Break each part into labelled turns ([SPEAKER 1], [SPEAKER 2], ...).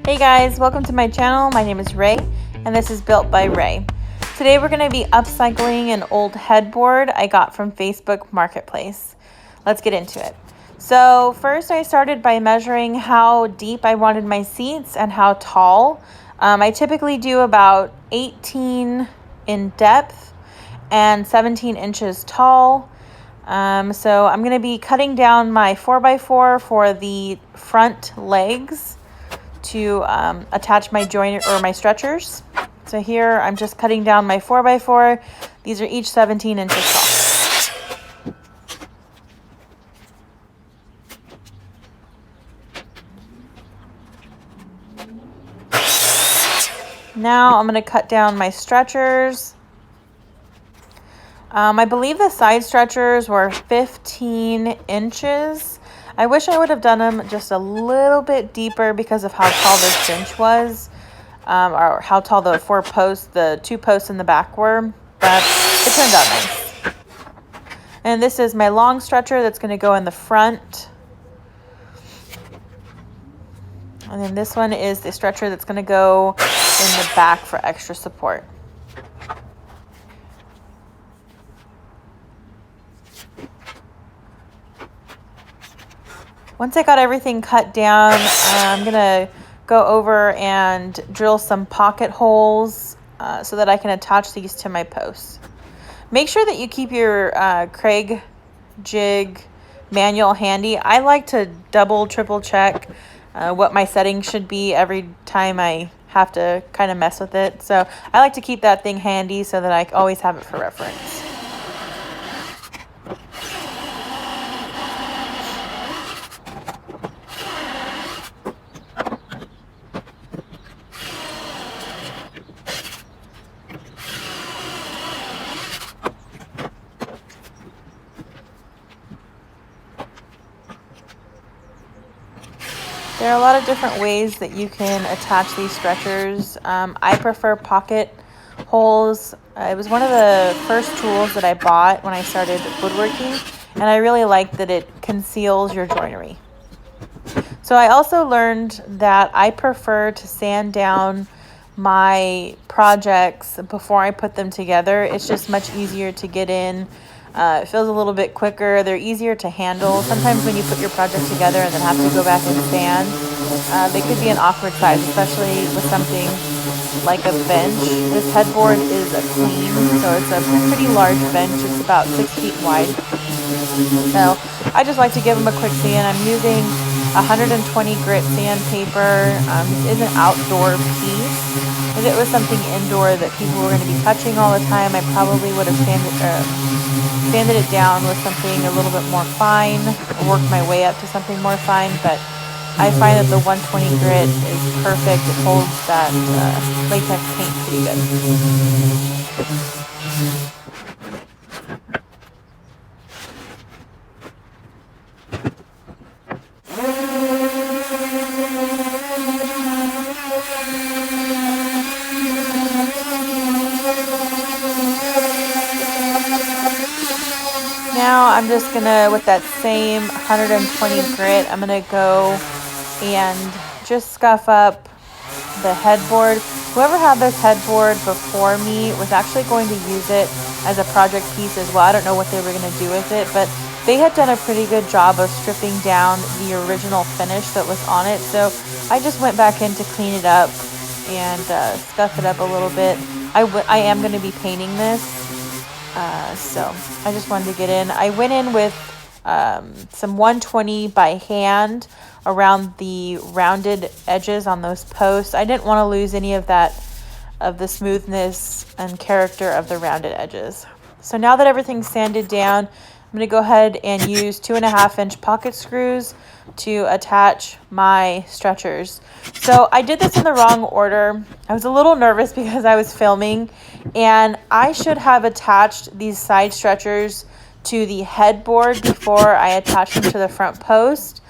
[SPEAKER 1] Hey guys, welcome to my channel. My name is Ray and this is Built by Ray. Today we're going to be upcycling an old headboard I got from Facebook Marketplace. Let's get into it. So first I started by measuring how deep I wanted my seats and how tall. I typically do about 18 in depth and 17 inches tall. So I'm going to be cutting down my 4x4 for the front legs to attach my joint or my stretchers. So here I'm just cutting down my 4x4. These are each 17 inches tall. Now I'm going to cut down my stretchers. I believe the side stretchers were 15 inches. I wish I would have done them just a little bit deeper because of how tall this bench was, or how tall the two posts in the back were, but it turned out nice. And this is my long stretcher that's going to go in the front. And then this one is the stretcher that's going to go in the back for extra support. Once I got everything cut down, I'm going to go over and drill some pocket holes so that I can attach these to my posts. Make sure that you keep your Kreg jig manual handy. I like to double, triple check what my settings should be every time I have to kind of mess with it. So I like to keep that thing handy so that I always have it for reference. There are a lot of different ways that you can attach these stretchers. I prefer pocket holes. It was one of the first tools that I bought when I started woodworking, and I really like that it conceals your joinery. So I also learned that I prefer to sand down my projects before I put them together. It's just much easier to get in. It feels a little bit quicker. They're easier to handle. Sometimes when you put your project together and then have to go back and sand, they could be an awkward size, especially with something like a bench. This headboard is a queen, so it's a pretty large bench. It's about 6 feet wide. So I just like to give them a quick sand. I'm using 120 grit sandpaper. This is an outdoor piece. If it was something indoor that people were going to be touching all the time, I probably would have sanded it down with something a little bit more fine, worked my way up to something more fine, but I find that the 120 grit is perfect. It holds that latex paint pretty good. Now I'm just gonna, with that same 120 grit, I'm gonna go and just scuff up the headboard. Whoever had this headboard before me was actually going to use it as a project piece as well. I don't know what they were gonna do with it, but they had done a pretty good job of stripping down the original finish that was on it. So I just went back in to clean it up and scuff it up a little bit. I am gonna be painting this. So I just wanted to get in. I went in with some 120 by hand around the rounded edges on those posts. I didn't want to lose any of the smoothness and character of the rounded edges. So now that everything's sanded down, I'm going to go ahead and use 2.5-inch pocket screws to attach my stretchers. So I did this in the wrong order. I was a little nervous because I was filming, and I should have attached these side stretchers to the headboard before I attached them to the front post.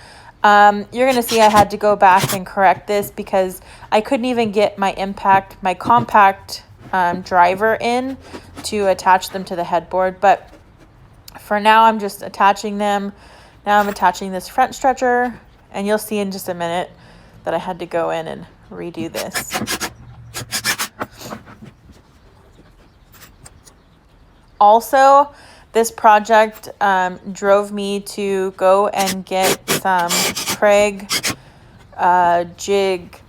[SPEAKER 1] You're going to see I had to go back and correct this because I couldn't even get my compact driver in to attach them to the headboard. But for now, I'm just attaching them. Now I'm attaching this front stretcher, and you'll see in just a minute that I had to go in and redo this. Also, this project drove me to go and get some Craig jig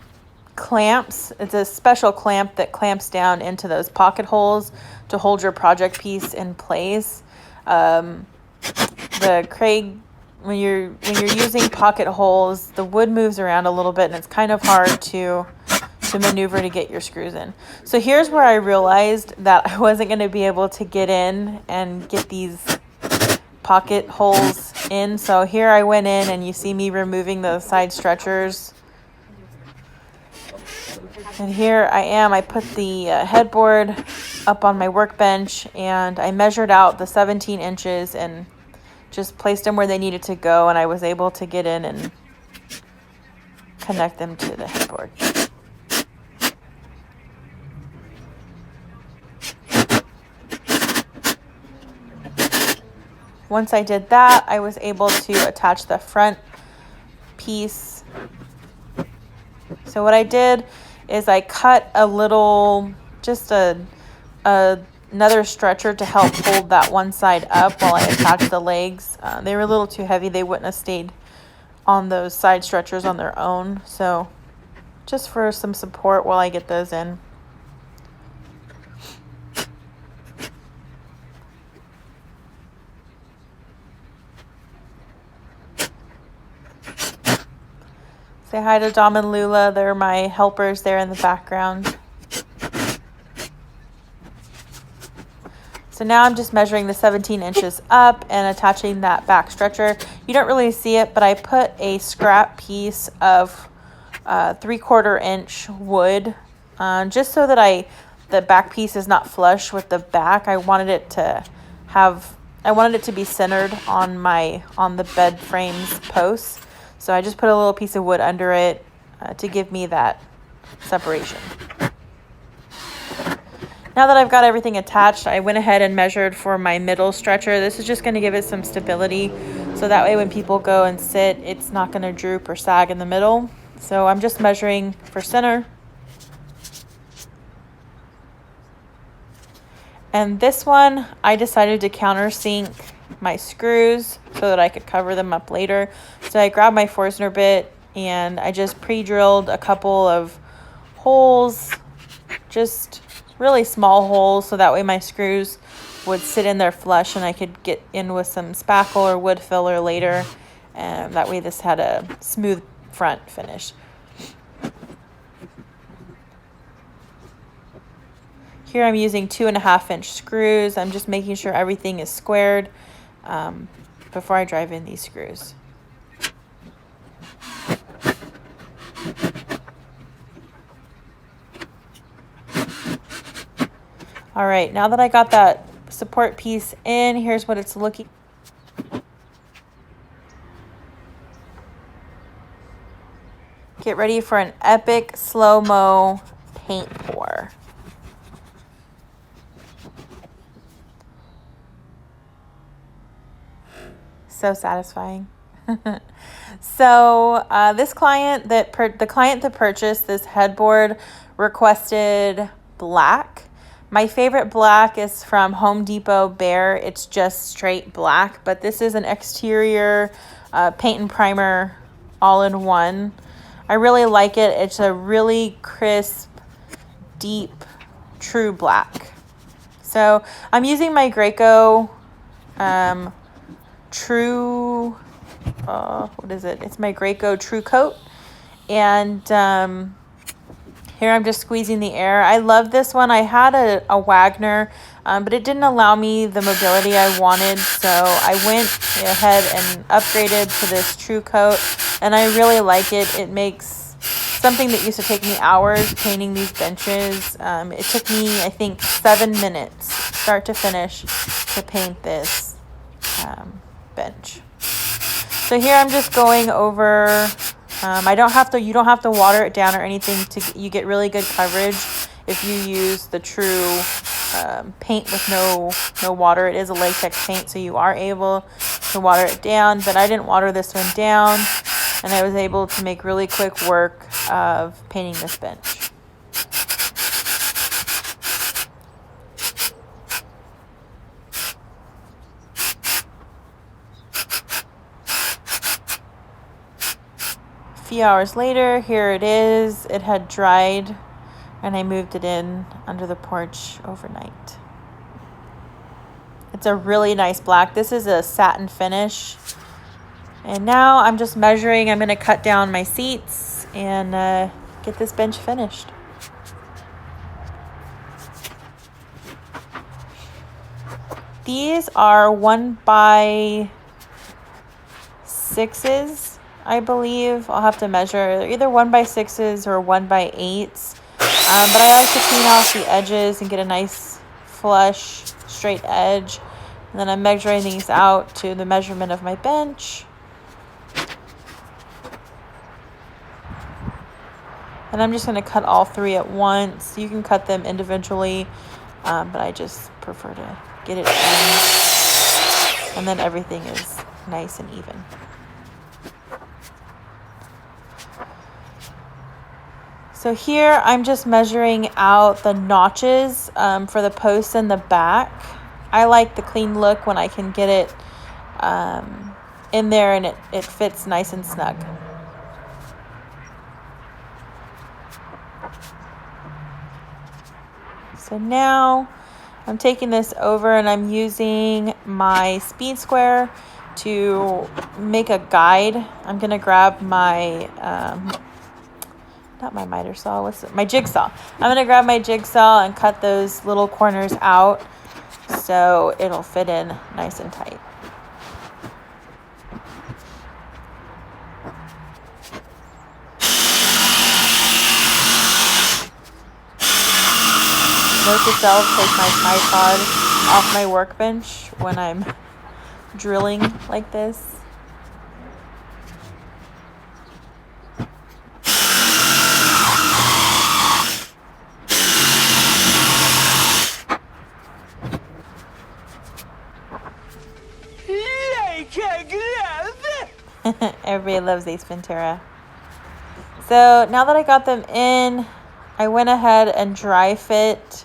[SPEAKER 1] clamps. It's a special clamp that clamps down into those pocket holes to hold your project piece in place. The Craig, when you're using pocket holes, the wood moves around a little bit and it's kind of hard to maneuver to get your screws in. So here's where I realized that I wasn't going to be able to get in and get these pocket holes in. So here I went in and you see me removing the side stretchers. And here I am. I put the headboard up on my workbench and I measured out the 17 inches and just placed them where they needed to go, and I was able to get in and connect them to the headboard. Once I did that, I was able to attach the front piece. So what I did is I cut a little, just another stretcher to help hold that one side up while I attached the legs. They were a little too heavy. They wouldn't have stayed on those side stretchers on their own. So just for some support while I get those in. Say hi to Dom and Lula. They're my helpers there in the background. So now I'm just measuring the 17 inches up and attaching that back stretcher. You don't really see it, but I put a scrap piece of 3/4 inch wood just so that the back piece is not flush with the back. I wanted it to be centered on the bed frame's posts. So I just put a little piece of wood under it to give me that separation. Now that I've got everything attached, I went ahead and measured for my middle stretcher. This is just going to give it some stability, so that way when people go and sit, it's not going to droop or sag in the middle. So I'm just measuring for center. And this one, I decided to countersink my screws so that I could cover them up later. So I grabbed my Forstner bit and I just pre-drilled a couple of holes, just really small holes, so that way my screws would sit in there flush and I could get in with some spackle or wood filler later, and that way this had a smooth front finish. Here I'm using 2.5 inch screws. I'm just making sure everything is squared before I drive in these screws. All right, now that I got that support piece in, here's what it's looking. Get ready for an epic slow-mo paint pour. So satisfying. So this client that purchased this headboard requested black. My favorite black is from Home Depot Bare. It's just straight black, but this is an exterior paint and primer all in one. I really like it. It's a really crisp, deep, true black. So I'm using my Graco True, what is it? It's my Graco True Coat. And here I'm just squeezing the air. I love this one. I had a Wagner, but it didn't allow me the mobility I wanted. So I went ahead and upgraded to this True Coat, and I really like it. It makes something that used to take me hours painting these benches. It took me, I think, 7 minutes, start to finish, to paint this bench. So here I'm just going over. You don't have to water it down or anything. You get really good coverage if you use the True paint with no water. It is a latex paint, so you are able to water it down, but I didn't water this one down. and I was able to make really quick work of painting this bench. A few hours later, here it is. It had dried, and I moved it in under the porch overnight. It's a really nice black. This is a satin finish. And now I'm just measuring. I'm going to cut down my seats and get this bench finished. These are 1x6s, I believe. I'll have to measure. They're either 1x6s or 1x8s. But I like to clean off the edges and get a nice flush, straight edge. And then I'm measuring these out to the measurement of my bench. And I'm just going to cut all three at once. You can cut them individually, but I just prefer to get it in. And then everything is nice and even. So here I'm just measuring out the notches for the posts in the back. I like the clean look when I can get it in there and it fits nice and snug. So now I'm taking this over and I'm using my speed square to make a guide. I'm going to grab my, not my miter saw, my jigsaw. I'm going to grab my jigsaw and cut those little corners out so it'll fit in nice and tight. Note to self, take my tripod off my workbench when I'm drilling like this. Everybody loves Ace Ventura. So now that I got them in, I went ahead and dry fit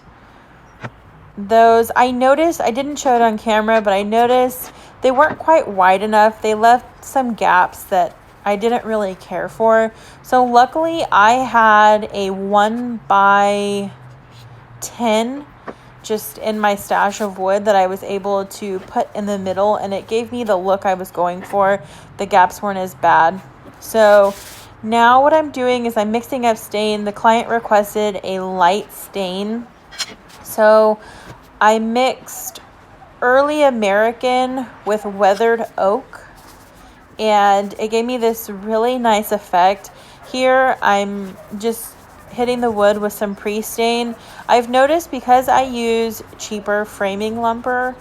[SPEAKER 1] those. I noticed, I didn't show it on camera, but I noticed they weren't quite wide enough. They left some gaps that I didn't really care for. So luckily I had a 1x10 just in my stash of wood that I was able to put in the middle, and it gave me the look I was going for. The gaps weren't as bad. So now what I'm doing is I'm mixing up stain. The client requested a light stain. So I mixed Early American with weathered oak, and it gave me this really nice effect. Here I'm just hitting the wood with some pre-stain. I've noticed because I use cheaper framing lumber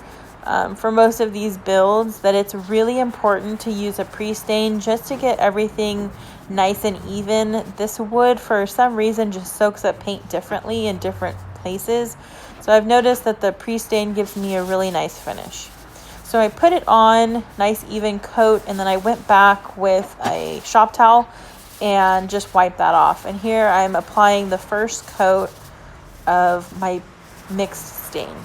[SPEAKER 1] for most of these builds that it's really important to use a pre-stain just to get everything nice and even. This wood for some reason just soaks up paint differently in different places. So I've noticed that the pre-stain gives me a really nice finish. So I put it on, nice even coat, and then I went back with a shop towel and just wipe that off. And here I'm applying the first coat of my mixed stain.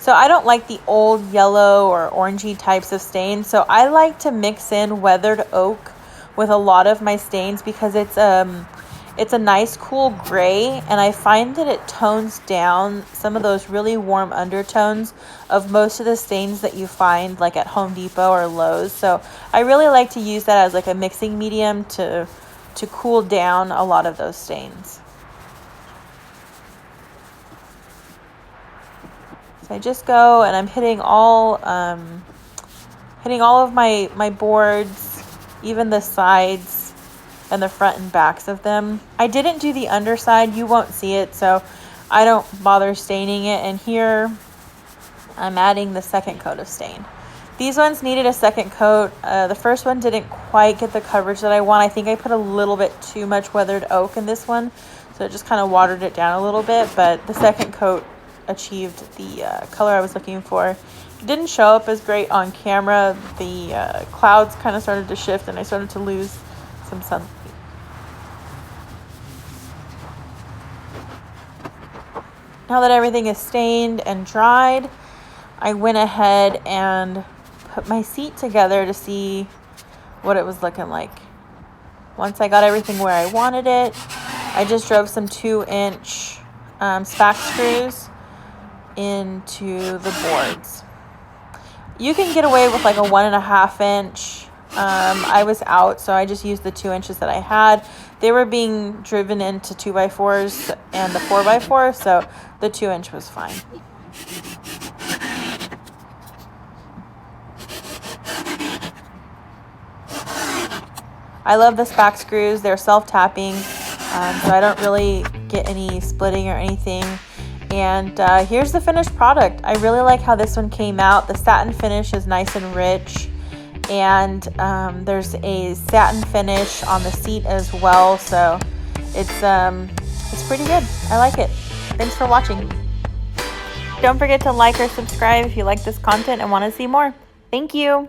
[SPEAKER 1] So I don't like the old yellow or orangey types of stains. So I like to mix in weathered oak with a lot of my stains because it's a nice cool gray, and I find that it tones down some of those really warm undertones of most of the stains that you find like at Home Depot or Lowe's. So I really like to use that as like a mixing medium to cool down a lot of those stains. So I just go and I'm hitting all of my boards, even the sides and the front and backs of them. I didn't do the underside. You won't see it, so I don't bother staining it. And here I'm adding the second coat of stain. These ones needed a second coat. The first one didn't quite get the coverage that I want. I think I put a little bit too much weathered oak in this one, so it just kind of watered it down a little bit, but the second coat achieved the color I was looking for. didn't show up as great on camera. The clouds kind of started to shift and I started to lose some sun. Now that everything is stained and dried, I went ahead and put my seat together to see what it was looking like. Once I got everything where I wanted it, I just drove some 2-inch spack screws into the boards. You can get away with like a 1.5-inch. I was out, so I just used the 2 inches that I had. They were being driven into 2x4s and the 4x4, so the 2-inch was fine. I love the spack screws. They're self-tapping, so I don't really get any splitting or anything. And here's the finished product. I really like how this one came out. The satin finish is nice and rich, and there's a satin finish on the seat as well, so it's pretty good. I like it. Thanks for watching. Don't forget to like or subscribe if you like this content and want to see more. Thank you.